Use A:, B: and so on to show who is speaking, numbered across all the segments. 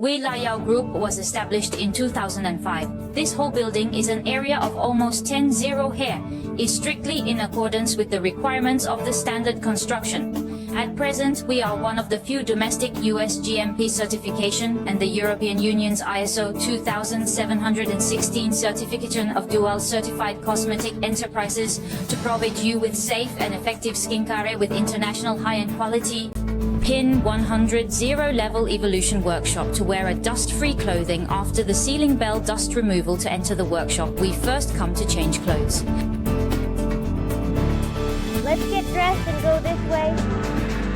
A: LAEYO Group was established in 2005. This whole building is an area of almost 10,000 here, is strictly in accordance with the requirements of the standard construction. At present, we are one of the few domestic US GMP certification and the European Union's ISO 2716 certification of dual certified cosmetic enterprises to provide you with safe and effective skincare with international high-end quality. Pin 100 zero-level evolution workshop to wear a dust-free clothing after the ceiling bell dust removal to enter the workshop. We first come to change clothes.
B: Let's get dressed and go this way.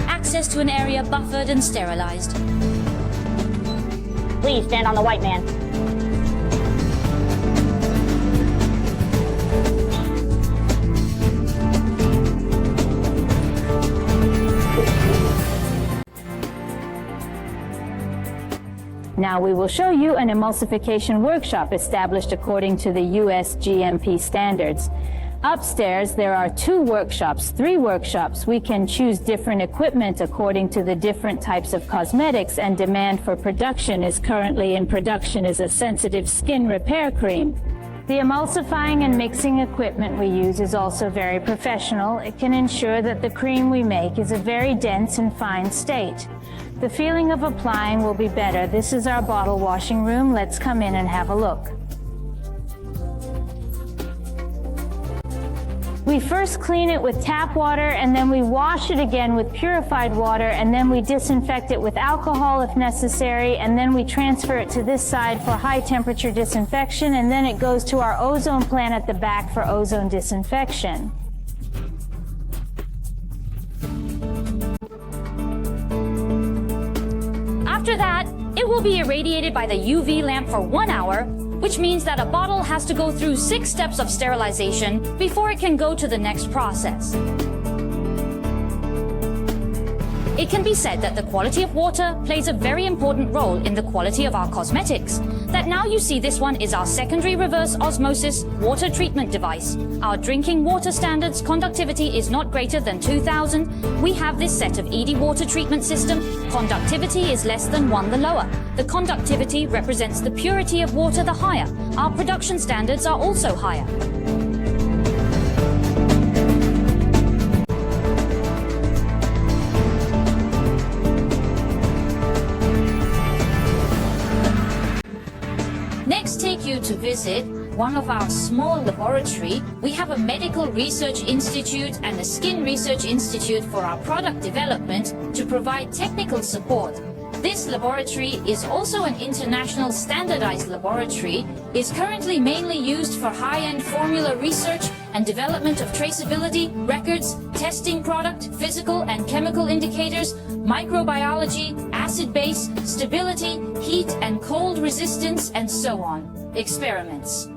A: Access to an area buffered and sterilized.
B: Please stand on the white man.
C: Now we will show you an emulsification workshop established according to the US GMP standards. Upstairs, there are 2 workshops, 3 workshops. We can choose different equipment according to the different types of cosmetics, and demand for production is currently in production is a sensitive skin repair cream. The emulsifying and mixing equipment we use is also very professional. It can ensure that the cream we make is a very dense and fine state. The feeling of applying will be better. This is our bottle washing room. Let's come in and have a look. We first clean it with tap water, and then we wash it again with purified water, and then we disinfect it with alcohol if necessary, and then we transfer it to this side for high temperature disinfection, and then it goes to our ozone plant at the back for ozone disinfection.
A: After that, it will be irradiated by the UV lamp for 1 hour, which means that a bottle has to go through 6 steps of sterilization before it can go to the next process. It can be said that the quality of water plays a very important role in the quality of our cosmetics. That now you see this one is our secondary reverse osmosis water treatment device. Our drinking water standards conductivity is not greater than 2000. We have this set of ED water treatment system. Conductivity is less than 1 the lower. The conductivity represents the purity of water the higher. Our production standards are also higher. Next, take you to visit one of our small laboratory. We have a medical research institute and a skin research institute for our product development to provide technical support. This laboratory is also an international standardized laboratory, is currently mainly used for high-end formula research and development of traceability, records, testing product, physical and chemical indicators, microbiology, acid base, stability, heat and cold resistance, and so on. Experiments.